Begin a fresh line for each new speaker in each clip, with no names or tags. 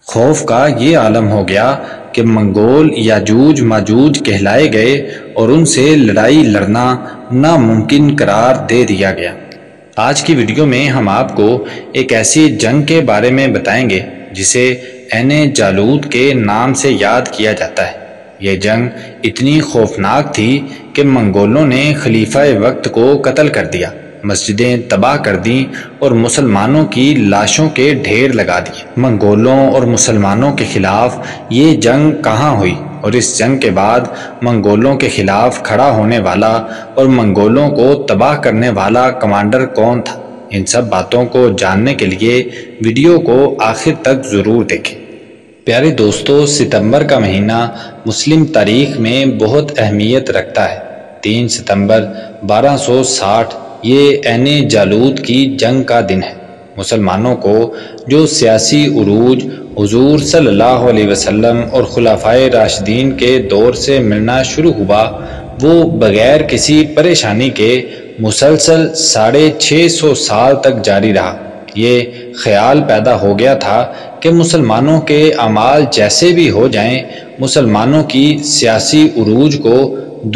خوف کا یہ عالم ہو گیا کہ منگول یاجوج ماجوج کہلائے گئے اور ان سے لڑائی لڑنا ناممکن قرار دے دیا گیا۔ آج کی ویڈیو میں ہم آپ کو ایک ایسی جنگ کے بارے میں بتائیں گے جسے عین جالوت کے نام سے یاد کیا جاتا ہے۔ یہ جنگ اتنی خوفناک تھی کہ منگولوں نے خلیفہ وقت کو قتل کر دیا، مسجدیں تباہ کر دیں اور مسلمانوں کی لاشوں کے ڈھیر لگا دیے۔ منگولوں اور مسلمانوں کے خلاف یہ جنگ کہاں ہوئی اور اس جنگ کے بعد منگولوں کے خلاف کھڑا ہونے والا اور منگولوں کو تباہ کرنے والا کمانڈر کون تھا؟ ان سب باتوں کو جاننے کے لیے ویڈیو کو آخر تک ضرور دیکھیں۔ پیارے دوستو، ستمبر کا مہینہ مسلم تاریخ میں بہت اہمیت رکھتا ہے۔ 3 ستمبر 1260 یہ عین جالوت کی جنگ کا دن ہے۔ مسلمانوں کو جو سیاسی عروج حضور صلی اللہ علیہ وسلم اور خلفائے راشدین کے دور سے ملنا شروع ہوا، وہ بغیر کسی پریشانی کے مسلسل 650 سال تک جاری رہا۔ یہ خیال پیدا ہو گیا تھا کہ مسلمانوں کے اعمال جیسے بھی ہو جائیں، مسلمانوں کی سیاسی عروج کو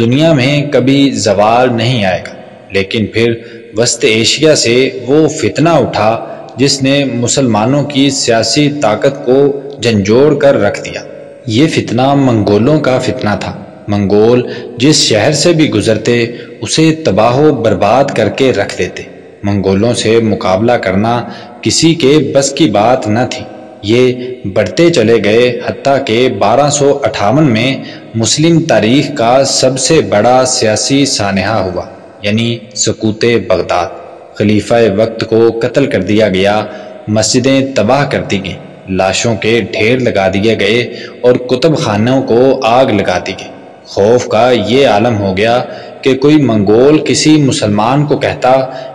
دنیا میں کبھی زوال نہیں آئے گا۔ لیکن پھر وسط ایشیا سے وہ فتنہ اٹھا جس نے مسلمانوں کی سیاسی طاقت کو جھنجھوڑ کر رکھ دیا۔ یہ فتنہ منگولوں کا فتنہ تھا۔ منگول جس شہر سے بھی گزرتے اسے تباہ و برباد کر کے رکھ دیتے۔ منگولوں سے مقابلہ کرنا کسی کے بس کی بات نہ تھی۔ یہ بڑھتے چلے گئے حتیٰ کہ 1258 میں مسلم تاریخ کا سب سے بڑا سیاسی سانحہ ہوا، یعنی سقوط بغداد۔ خلیفہ وقت کو قتل کر دیا گیا، مسجدیں تباہ کر دی گئیں، لاشوں کے ڈھیر لگا دیے گئے اور کتب خانوں کو آگ لگا دی گئی۔ خوف کا یہ عالم ہو گیا کہ کوئی منگول کسی مسلمان کو کہتا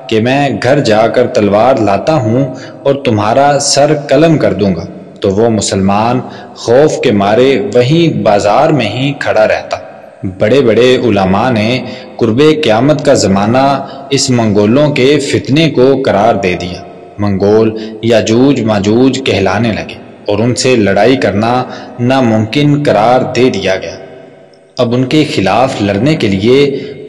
کہ میں گھر جا کر تلوار لاتا ہوں اور تمہارا سر قلم کر دوں گا، تو وہ مسلمان خوف کے مارے وہیں بازار میں ہی کھڑا رہتا۔ بڑے بڑے علماء نے قرب قیامت کا زمانہ اس منگولوں کے فتنے کو قرار دے دیا۔ منگول یاجوج ماجوج کہلانے لگے اور ان سے لڑائی کرنا ناممکن قرار دے دیا گیا۔ اب ان کے خلاف لڑنے کے لیے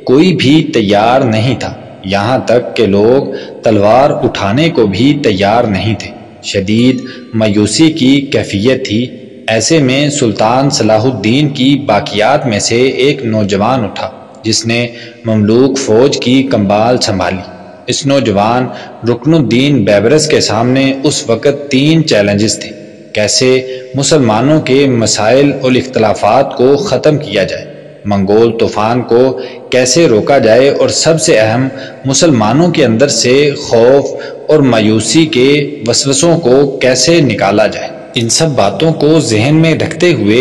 کوئی بھی تیار نہیں تھا، یہاں تک کہ لوگ تلوار اٹھانے کو بھی تیار نہیں تھے۔ شدید مایوسی کی کیفیت تھی۔ ایسے میں سلطان صلاح الدین کی باقیات میں سے ایک نوجوان اٹھا جس نے مملوک فوج کی کمبال سنبھالی۔ اس نوجوان رکن الدین بیبرس کے سامنے اس وقت 3 چیلنجز تھے۔ کیسے مسلمانوں کے مسائل اور اختلافات کو ختم کیا جائے، منگول طوفان کو کیسے روکا جائے اور سب سے اہم مسلمانوں کے اندر سے خوف اور مایوسی کے وسوسوں کو کیسے نکالا جائے۔ ان سب باتوں کو ذہن میں رکھتے ہوئے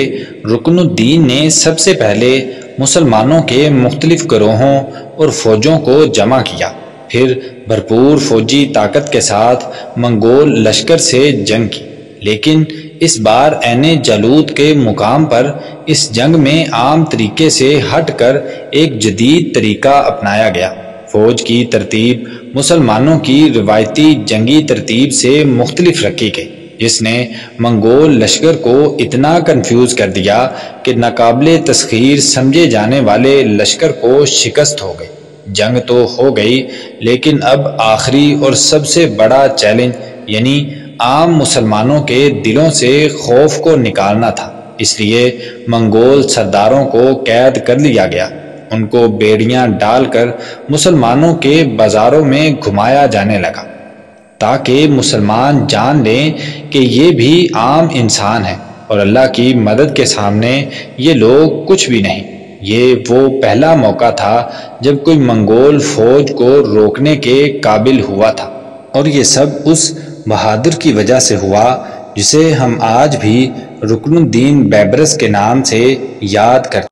رکن الدین نے سب سے پہلے مسلمانوں کے مختلف گروہوں اور فوجوں کو جمع کیا، پھر بھرپور فوجی طاقت کے ساتھ منگول لشکر سے جنگ کی۔ لیکن اس بار عین جالوت کے مقام پر اس جنگ میں عام طریقے سے ہٹ کر ایک جدید طریقہ اپنایا گیا۔ فوج کی ترتیب مسلمانوں کی روایتی جنگی ترتیب سے مختلف رکھی گئی، جس نے منگول لشکر کو اتنا کنفیوز کر دیا کہ ناقابل تسخیر سمجھے جانے والے لشکر کو شکست ہو گئی۔ جنگ تو ہو گئی، لیکن اب آخری اور سب سے بڑا چیلنج یعنی عام مسلمانوں کے دلوں سے خوف کو نکالنا تھا۔ اس لیے منگول سرداروں کو قید کر لیا گیا۔ ان کو بیڑیاں ڈال کر مسلمانوں کے بازاروں میں گھمایا جانے لگا تاکہ مسلمان جان لیں کہ یہ بھی عام انسان ہیں اور اللہ کی مدد کے سامنے یہ لوگ کچھ بھی نہیں۔ یہ وہ پہلا موقع تھا جب کوئی منگول فوج کو روکنے کے قابل ہوا تھا، اور یہ سب اس بہادر کی وجہ سے ہوا جسے ہم آج بھی رکن الدین بیبرس کے نام سے یاد کرتے ہیں۔